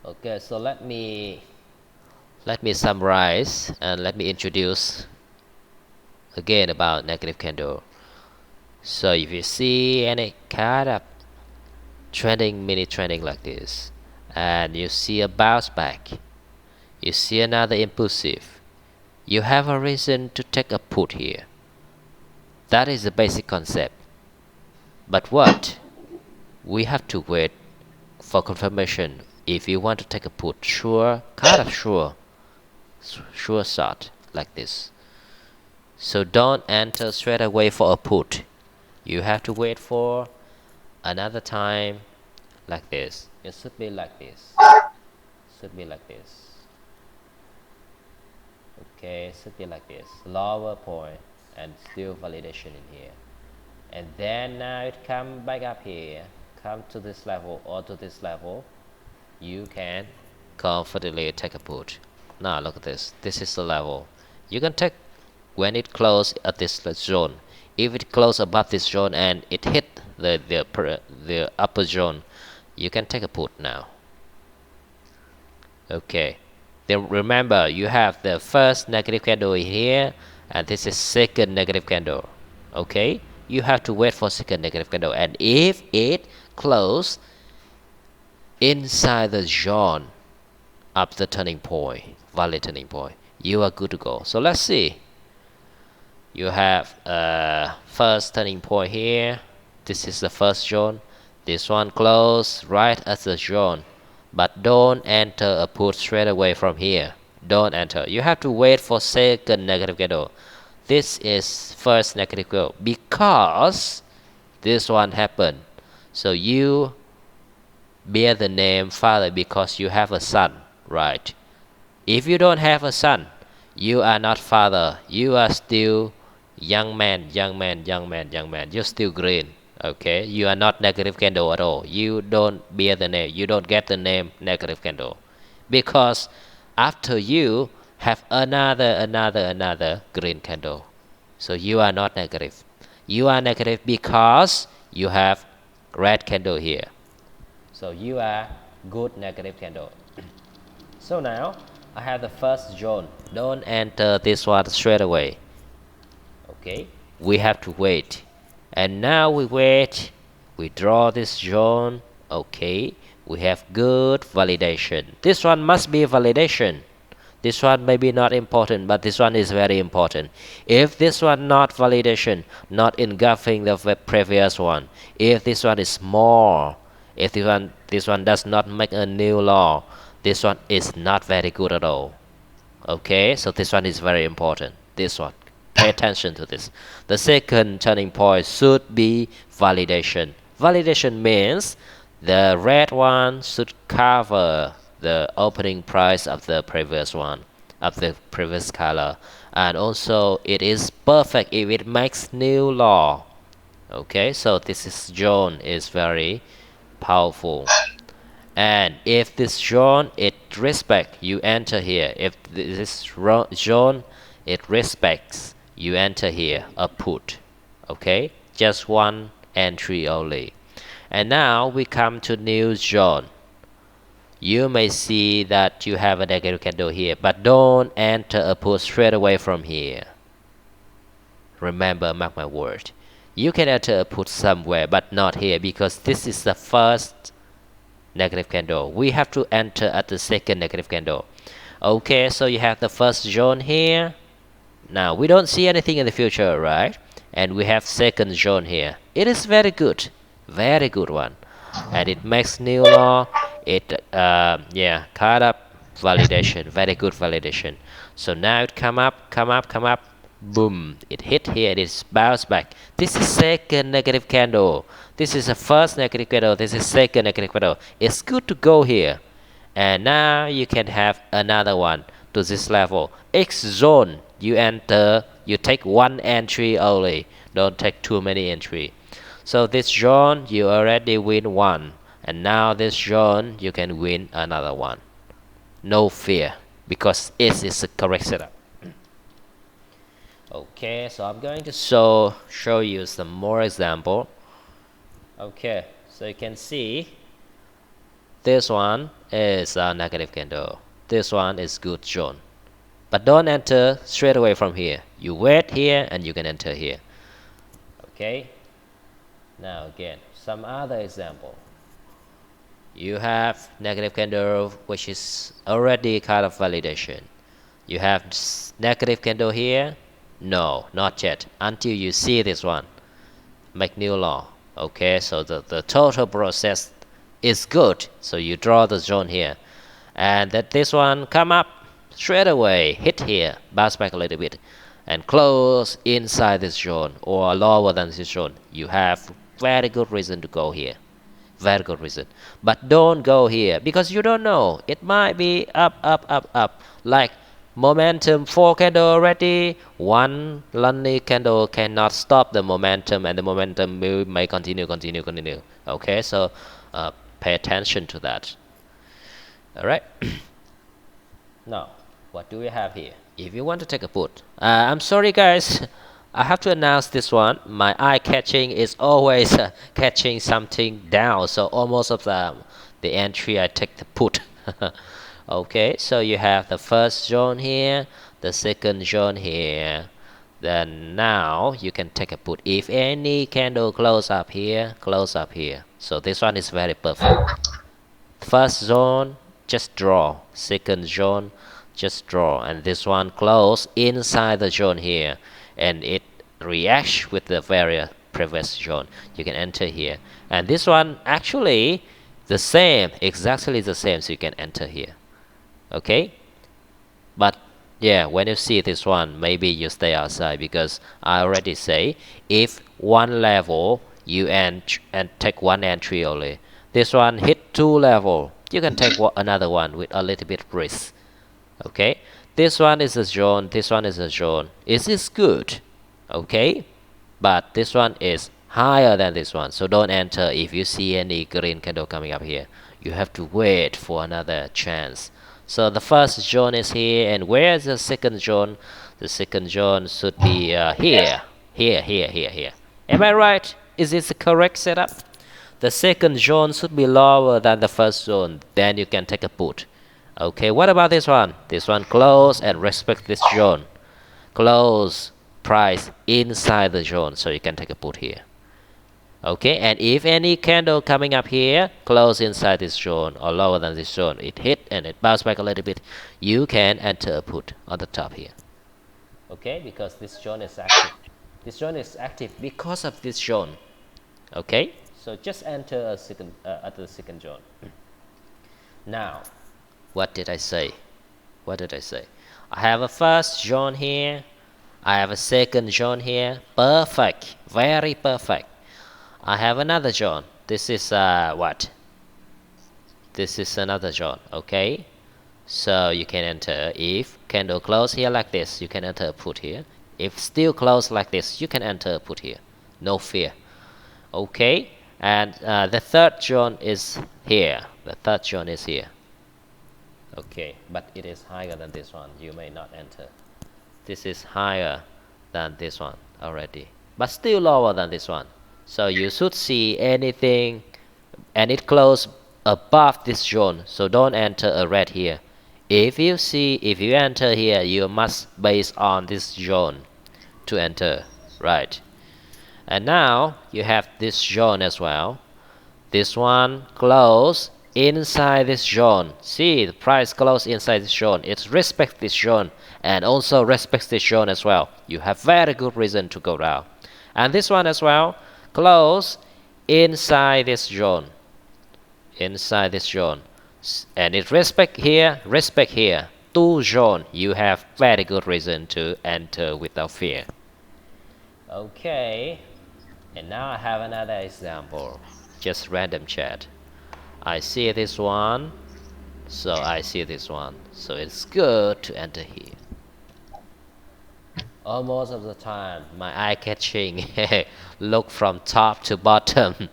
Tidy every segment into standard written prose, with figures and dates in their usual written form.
Okay, so let me summarize and let me introduce again about negative candle. So if you see any kind of trending, mini trending like this, and you see a bounce back, you see another impulsive, you have a reason to take a put here. That is the basic concept. But what? We have to wait for confirmation. If you want to take a put, sure, kind of sure shot like this. So don't enter straight away for a put. You have to wait for another time like this. It should be like this. Should be like this. Okay, should be like this. Lower point and still validation in here. And then now it come back up here, come to this level or to this level. You can comfortably take a put. Now look at this. This is the level. You can take when it close at this zone. If it close above this zone and it hit the upper zone, you can take a put now. Okay. Then remember you have the first negative candle here and this is second negative candle. Okay. You have to wait for second negative candle, and if it close inside the zone of the turning point, valid turning point, you are good to go. So let's see. You have first turning point here. This is the first zone. This one close right at the zone, but don't enter a put straight away from here. Don't enter. You have to wait for second negative candle. This is first negative candle because this one happened. So you bear the name father because you have a son, right? If you don't have a son, you are not father. You are still young man. You're still green. Okay, you are not negative candle at all. You don't bear the name. You don't get the name negative candle because after you have another green candle. So you are not negative. You are negative because you have red candle here. So you are good negative candle. So now I have the first zone. Don't enter this one straight away. Okay, we have to wait. And now we wait. We draw this zone. Okay, we have good validation. This one must be validation. This one may be not important, but this one is very important. If this one not validation, not engulfing the previous one, if this one is small, if this one does not make a new law, this one is not very good at all. Okay, so this one is very important. This one, pay attention to this. The second turning point should be validation. Validation means the red one should cover the opening price of the previous one, of the previous color, and also it is perfect if it makes new law. Okay, so this is zone is very powerful. And if this zone it respect, you enter here. If this zone it respects, you enter here a put. Okay, just one entry only. And now we come to new zone. You may see that you have a negative candle here, but don't enter a put straight away from here. Remember, mark my word. You can enter a put somewhere, but not here because this is the first negative candle. We have to enter at the second negative candle. Okay, so you have the first zone here. Now we don't see anything in the future, right? And we have second zone here. It is very good one, and it makes new law. It kind of validation, very good validation. So now it come up, boom, it hit here, it's bounced back. This is second negative candle. This is the first negative candle. This is second negative candle. It's good to go here. And now you can have another one to this level. X zone, you enter, you take one entry only. Don't take too many entry. So this zone, you already win one. And now this zone, you can win another one. No fear, because it is the correct setup. Okay, so I'm going to show you some more example. Okay, so you can see This one is a negative candle. This one is good zone. But don't enter straight away from here. You wait here and you can enter here. Okay. Now again, some other example. You have negative candle, which is already kind of validation. You have negative candle here. No, not yet. Until you see this one. Make new law. Okay, so the total process is good. So you draw the zone here. And that this one come up straight away, hit here, bounce back a little bit, and close inside this zone or lower than this zone. You have very good reason to go here. Very good reason. But don't go here because you don't know. It might be up, up, up, up. Like momentum 4 candle already. One lonely candle cannot stop the momentum, and the momentum may continue. Okay, so pay attention to that. All right. Now, what do we have here? If you want to take a put, I'm sorry guys, I have to announce this one. My eye catching is always catching something down, so almost of the entry I take the put. Okay, so you have the first zone here, the second zone here. Then now you can take a put. If any candle close up here, close up here. So this one is very perfect. First zone, just draw. Second zone, just draw. And this one close inside the zone here, and it reacts with the very previous zone. You can enter here. And this one actually the same, exactly the same, so you can enter here. Okay, but yeah, when you see this one, maybe you stay outside, because I already say if one level you and take one entry only. This one hit 2 level, you can take another one with a little bit risk. Okay, this one is a zone, this one is a zone. Is this good? Okay, but this one is higher than this one, so don't enter if you see any green candle coming up here. You have to wait for another chance. So the first zone is here, and where is the second zone? The second zone should be here. Am I right? Is this the correct setup? The second zone should be lower than the first zone. Then you can take a put. Okay, what about this one? This one close and respect this zone. Close price inside the zone, so you can take a put here. Okay, and if any candle coming up here, close inside this zone or lower than this zone, it hit and it bounced back a little bit, you can enter a put on the top here. Okay, because this zone is active. This zone is active because of this zone. Okay, so just enter a second at the second zone. Now, what did I say? What did I say? I have a first zone here. I have a second zone here. Perfect, very perfect. I have another zone. This is what? This is another zone. Okay, so you can enter. If candle close here like this, you can enter a put here. If still close like this, you can enter a put here. No fear. Okay, and the third zone is here. The third zone is here. Okay, but it is higher than this one. You may not enter. This is higher than this one already, but still lower than this one. So you should see anything, and it close above this zone. So don't enter a red here. If you enter here, you must base on this zone to enter, right? And now you have this zone as well. This one close inside this zone. See, the price close inside this zone. It respects this zone and also respects this zone as well. You have very good reason to go down. And this one as well, close inside this zone. Inside this zone. And it respect here. Two zone. You have very good reason to enter without fear. Okay. And now I have another example. Just random chat. I see this one, so I see this one, so it's good to enter here. Almost of the time my eye catching look from top to bottom,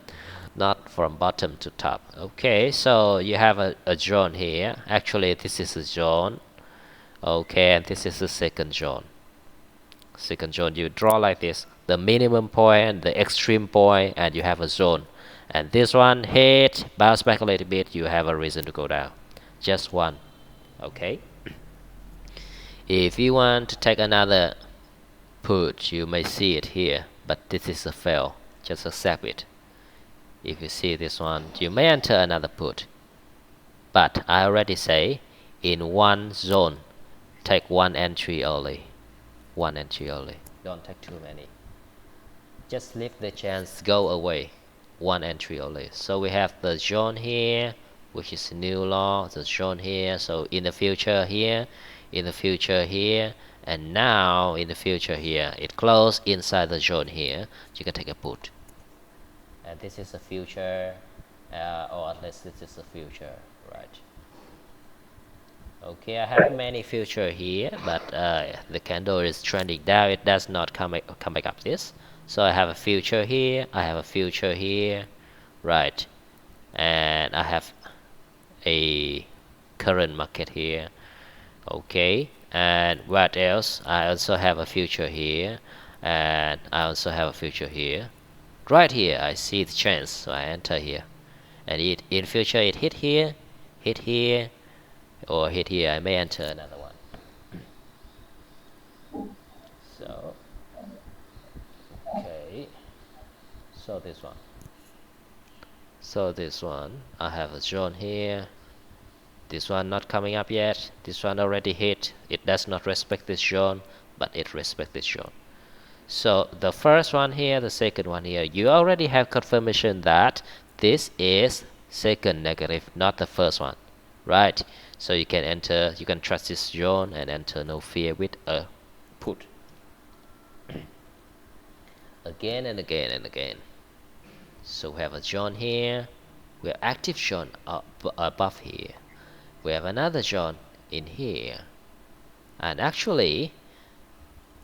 not from bottom to top. Okay, so you have a zone here. Actually this is a zone. Okay, and this is the second zone. Second zone, you draw like this, the minimum point, the extreme point, and you have a zone. and this one hit, bounce back a little bit, you have a reason to go down. Just one. Okay. If you want to take another put, you may see it here, but this is a fail. Just accept it. If you see this one, you may enter another put, but I already say in one zone take one entry only. One entry only. Don't take too many. Just leave the chance go away. One entry only. So we have the zone here, which is new law, the zone here. So in the future here, in the future here, and now in the future here, it closed inside the zone here. You can take a put. And this is the future, or at least this is the future, right? Okay, I have many future here, but the candle is trending down. It does not come back up this. So I have a future here, I have a future here, right? And I have a current market here. Okay, and what else? I also have a future here, and I also have a future here. Right here, I see the chance, so I enter here. And in future, it hit here, or hit here. I may enter another one. So, okay. So this one. So this one, I have a zone here. This one not coming up yet. This one already hit. It does not respect this zone, but it respects this zone. So the first one here, the second one here, you already have confirmation that this is second negative, not the first one, right? So you can enter, you can trust this zone and enter no fear with a put. Again and again and again. So we have a zone here, we have active zone up above here. We have another zone in here, and actually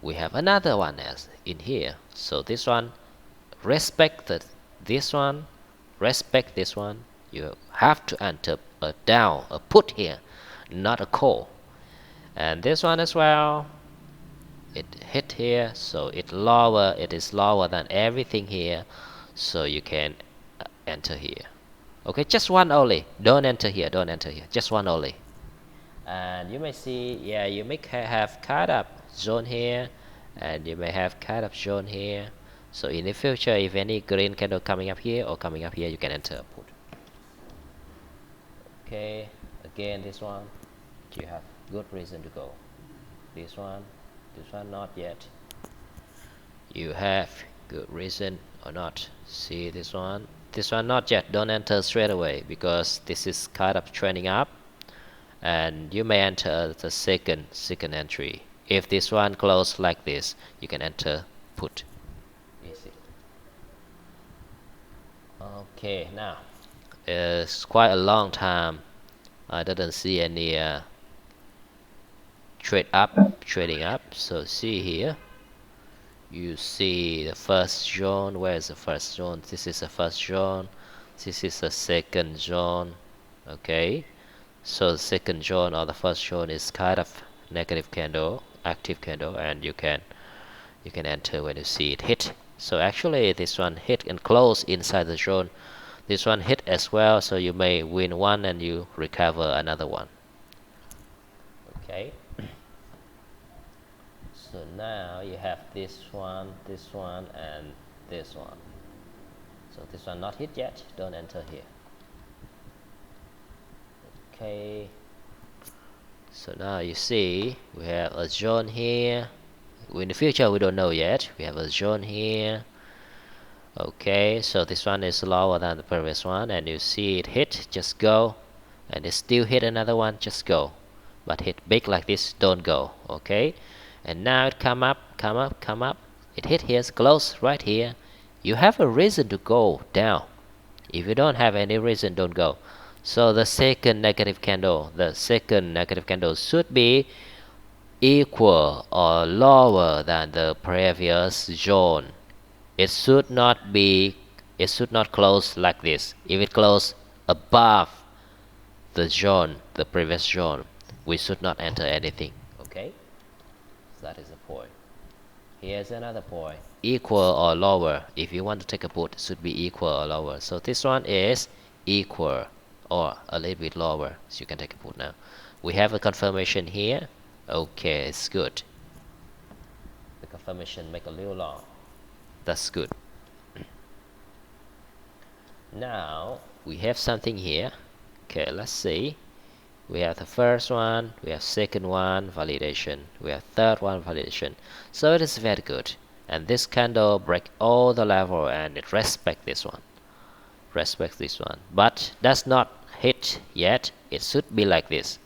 we have another one as in here. So this one respect this one, respect this one. You have to enter a down, a put here, not a call. And this one as well, it hit here, so it is lower than everything here, so you can enter here. Okay, just one only. Don't enter here, don't enter here, just one only. And you may see, yeah, you may have cut up zone here, and you may have cut up zone here. So in the future, if any green candle coming up here or coming up here, you can enter a put. Okay, again this one, you have good reason to go. This one not yet. You have good reason or not. See this one not yet. Don't enter straight away because this is kind of trending up, and you may enter the second entry. If this one close like this, you can enter put. Easy. Okay, now it's quite a long time I didn't see any trading up. So see here, you see the first zone. Where is the first zone? This is the first zone, this is the second zone. Okay, so the second zone or the first zone is kind of negative candle, active candle, and you can enter when you see it hit. So actually this one hit and close inside the zone. This one hit as well, so you may win one and you recover another one. Okay, so now you have this one, and this one. So this one not hit yet, don't enter here. Okay, so now you see we have a zone here. In the future we don't know yet. We have a zone here. Okay, so this one is lower than the previous one, and you see it hit, just go. And it still hit another one, just go. But hit big like this, don't go. Okay, and now it come up. It hit here, close right here. You have a reason to go down. If you don't have any reason, don't go. So the second negative candle should be equal or lower than the previous zone. It should not close like this. If it close above the zone, the previous zone, we should not enter anything. Okay, so that is the point. Here's another point, equal or lower. If you want to take a put, it should be equal or lower. So this one is equal or a little bit lower, so you can take a put now. We have a confirmation here. Okay, it's good. The confirmation make a little long. That's good. Now we have something here. Okay, let's see. We have the first one, we have second one, validation, we have third one, validation. So it is very good. And this candle break all the level and it respect this one. Respects this one. But does not hit yet. It should be like this.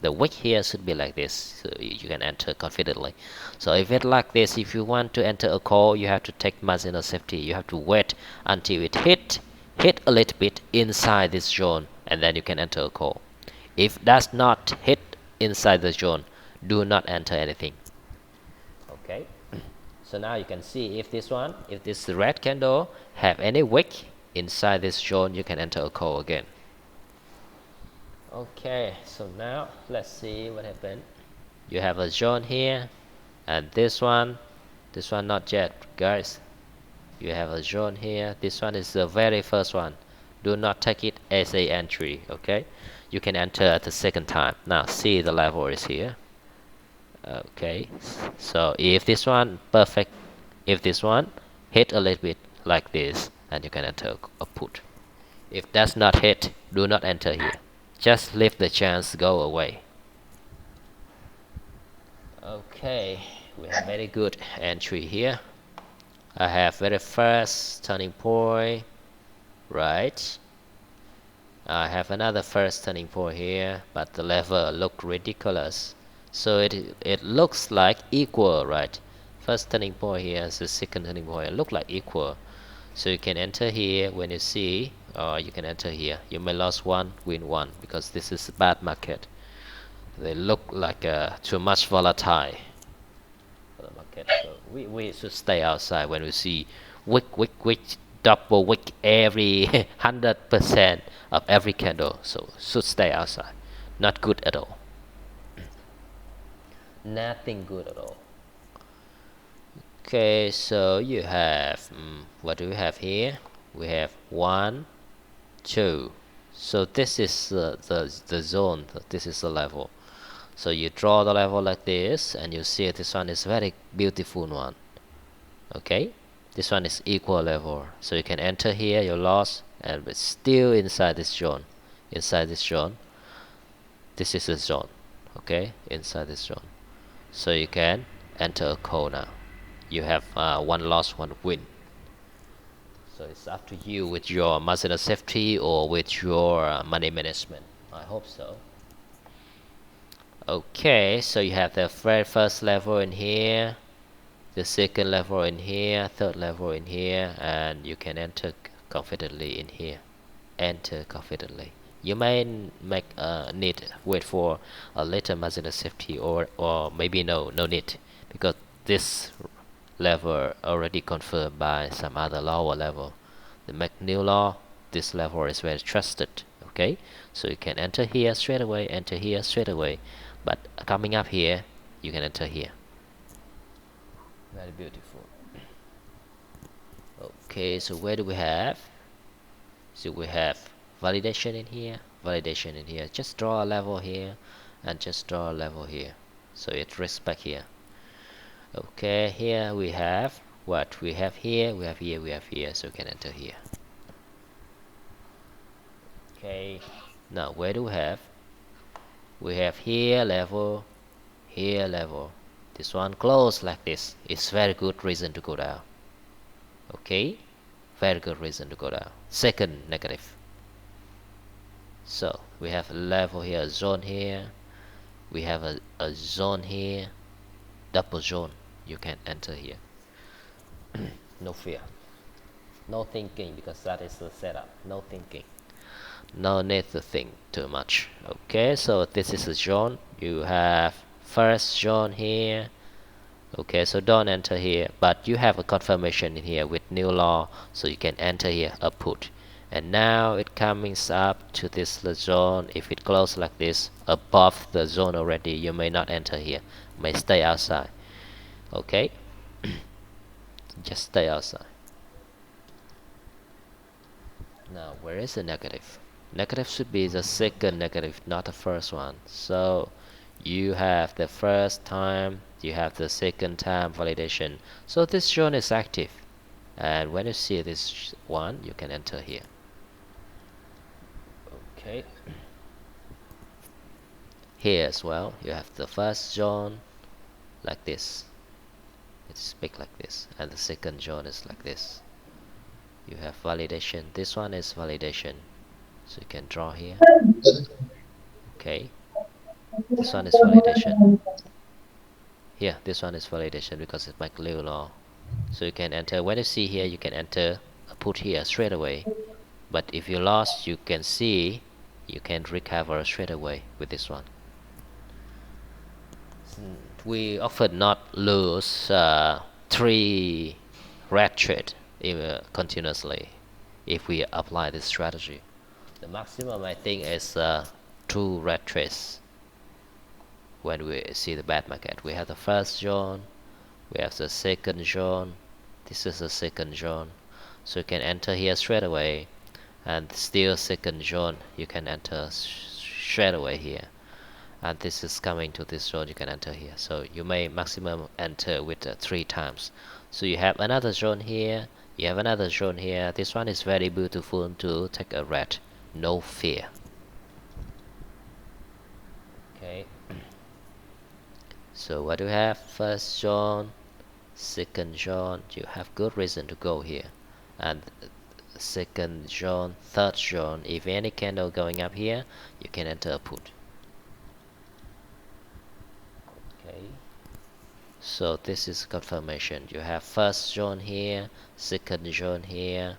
The wick here should be like this, so you can enter confidently. So if it's like this, if you want to enter a call, you have to take marginal safety. You have to wait until it hit a little bit inside this zone, and then you can enter a call. If does not hit inside the zone, do not enter anything. Okay. So now you can see if this one, if this red candle have any wick inside this zone, you can enter a call again. Okay, so now let's see what happened. You have a zone here, and this one not yet, guys. You have a zone here. This one is the very first one. Do not take it as a entry. Okay, you can enter at the second time. Now see, the level is here. Okay, so if this one perfect, if this one hit a little bit like this, and you can enter a put. If does not hit, do not enter here. Just leave the chance go away. Okay, we have very good entry here. I have very first turning point, right? I have another first turning point here, but the level look ridiculous. So it looks like equal, right? First turning point here is the second turning point. It look like equal. So you can enter here when you see, or you can enter here. You may lose one, win one, because this is a bad market. They look like too much volatile for the market. So we should stay outside when we see wick, double wick every 100% of every candle. So should stay outside. Not good at all. Nothing good at all. Okay, so you have what do we have here? We have 1, 2. So this is the zone. This is the level. So you draw the level like this, and you see this one is very beautiful one. Okay, this one is equal level. So you can enter here. You lost, and but still inside this zone. Inside this zone. This is the zone. Okay, inside this zone. So you can enter a call now. You have one loss, one win. So it's up to you with your marginal safety or with your money management. I hope so. Okay, so you have the very first level in here, the second level in here, third level in here, and you can enter confidently in here. Enter confidently. You may make need wait for a little marginal safety, or maybe no need, because this level already confirmed by some other lower level. The McNeil law, this level is very trusted. Okay, so you can enter here straight away, enter here straight away, but coming up here you can enter here. Very beautiful. Okay, so where do we have? So we have validation in here, validation in here. Just draw a level here and just draw a level here, so it respect here. Okay, here we have what we have here, we have here, we have here, so we can enter here. Okay, now where do we have? We have here level, here level. This one close like this. It's very good reason to go down. Okay, very good reason to go down. Second negative. So we have a level here, a zone here. We have a zone here, double zone. You can enter here. No fear, no thinking, because that is the setup. No thinking, no need to think too much. Okay, so this is a zone. You have first zone here. Okay, so don't enter here, but you have a confirmation in here with new law, so you can enter here a put. And now it comes up to this zone. If it closes like this above the zone already, you may not enter here, may stay outside. Okay. Just stay outside. Now where is the negative? Negative should be the second negative, not the first one. So you have the first time, you have the second time validation. So this zone is active, and when you see this one, you can enter here. Okay. Here as well, you have the first zone like this. It's big like this, and the second zone is like this. You have validation. This one is validation, so you can draw here. Okay. This one is validation. Here, this one is validation because it's McLeod law. So you can enter. When you see here, you can enter, put here straight away. But if you lost, you can see, you can recover straight away with this one. We often not lose 3 red trade continuously if we apply this strategy. The maximum I think is 2 red trades when we see the bad market. We have the first zone, we have the second zone, this is the second zone, so you can enter here straight away, and still second zone you can enter straight away here, and this is coming to this zone, you can enter here. So you may maximum enter with 3 times. So you have another zone here, you have another zone here. This one is very beautiful to take a red, no fear. Okay. So what do you have? First zone, second zone, you have good reason to go here, and second zone, third zone, if any candle going up here, you can enter a put. Okay, so this is confirmation. You have first zone here, second zone here,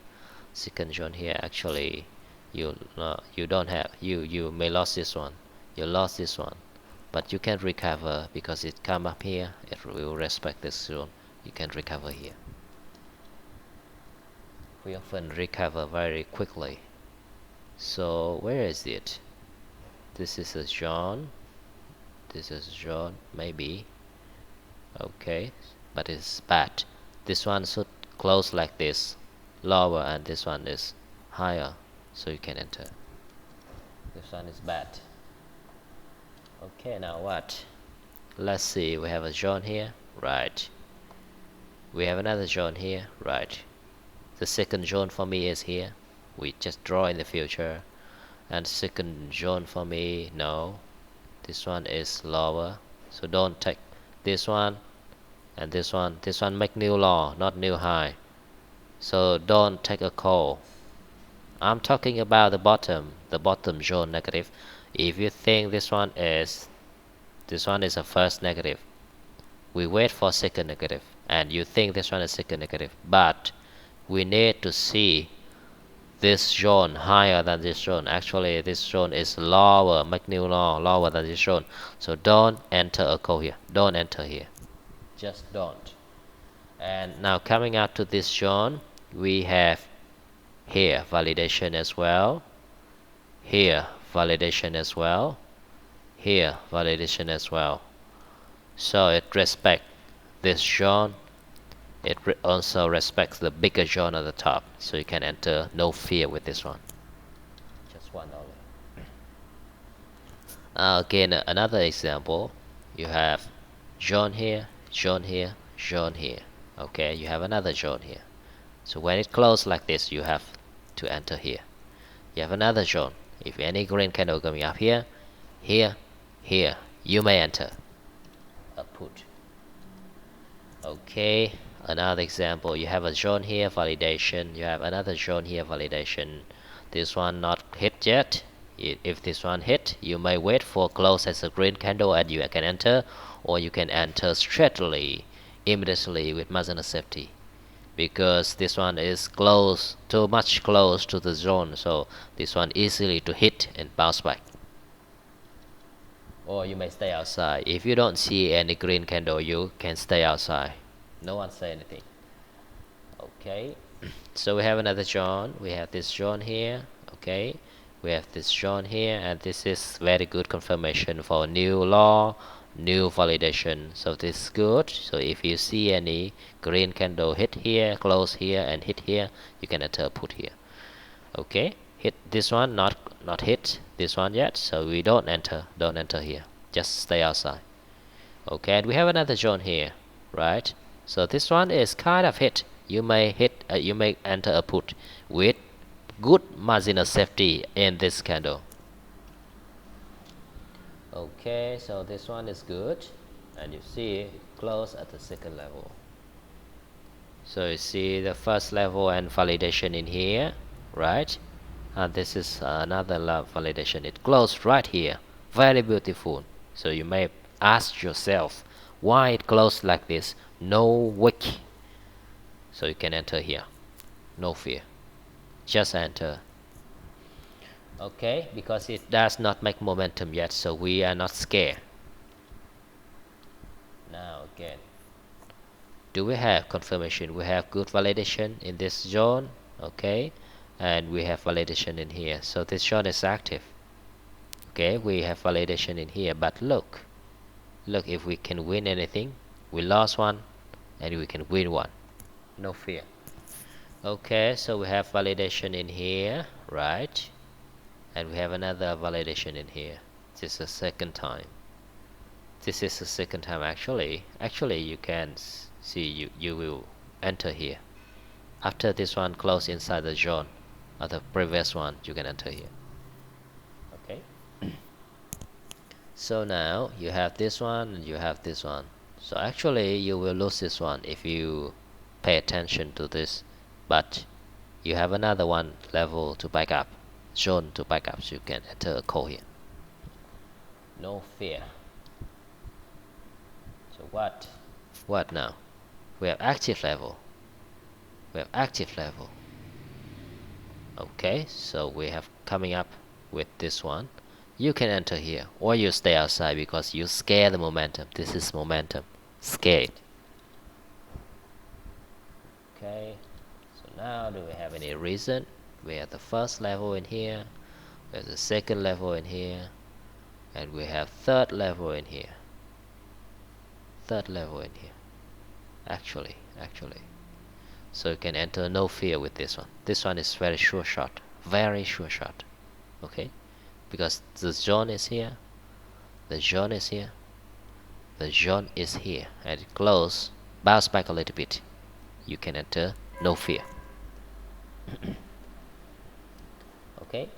second zone here. Actually you don't have, you may lost this one, you lost this one, but you can recover because it come up here, it will respect this zone, you can recover here. We often recover very quickly. So where is it? This is a zone, this is a zone, maybe. Okay, but it's bad. This one should close like this, lower, and this one is higher, so you can enter. This one is bad. Okay, now what? Let's see, we have a zone here, right? We have another zone here, right? The second zone for me is here. We just draw in the future. And second zone for me, no. This one is lower, so don't take this one and this one. This one make new low, not new high. So don't take a call. I'm talking about the bottom zone negative. If you think this one is a first negative, we wait for second negative, and you think this one is second negative, but we need to see this zone higher than this zone. Actually this zone is lower, make new low, lower than this zone. So don't enter a call here, don't enter here, just don't. And now coming out to this zone, we have here validation as well, here validation as well, here validation as well. So it respects this zone, it also respects the bigger zone at the top, so you can enter no fear with this one, just one only. Again, another example, you have zone here, zone here, zone here. Okay, you have another zone here, so when it closes like this, you have to enter here. You have another zone, if any green candle coming up here, here, here, you may enter a put. Okay, another example, you have a zone here, validation, you have another zone here, validation. This one not hit yet. If this one hit, you may wait for close as a green candle and you can enter, or you can enter straightly immediately with margin of safety, because this one is close, too much close to the zone, so this one easily to hit and bounce back. Or you may stay outside. If you don't see any green candle, you can stay outside, no one say anything. Okay, so we have another zone, we have this zone here. Okay, we have this zone here, and this is very good confirmation for new law, new validation. So this is good. So if you see any green candle hit here, close here, and hit here, you can enter put here. Okay, hit this one, not hit this one yet, so we don't enter here, just stay outside. Okay, and we have another zone here, right? So this one is kind of hit. You may enter a put with good margin of safety in this candle. Okay, so this one is good, and you see close at the second level. So you see the first level and validation in here, right? And this is another validation. It closed right here, very beautiful. So you may ask yourself why it closed like this, no wick. So you can enter here, no fear, just enter. Okay, because it does not make momentum yet, so we are not scared. Now again, do we have confirmation? We have good validation in this zone, okay, and we have validation in here, so this zone is active. Okay, we have validation in here, but look if we can win anything. We lost one and we can win one, no fear. Okay, so we have validation in here, right? And we have another validation in here. This is the second time. This is the second time. Actually you can see you will enter here after this one close inside the zone of the previous one. You can enter here. Okay. So now you have this one and you have this one. So actually you will lose this one if you pay attention to this, but you have another one level to back up, zone to back up, so you can enter a call here, no fear. So what now? We have active level, okay, so we have coming up with this one. You can enter here or you stay outside because you scare the momentum. This is momentum, scared. Okay, so now do we have any reason? We have the first level in here, we have the second level in here, and we have third level in here. Actually, so you can enter no fear with this one. This one is very sure shot, okay, because the zone is here, the zone is here, and it close, bounce back a little bit. You can enter no fear. Okay.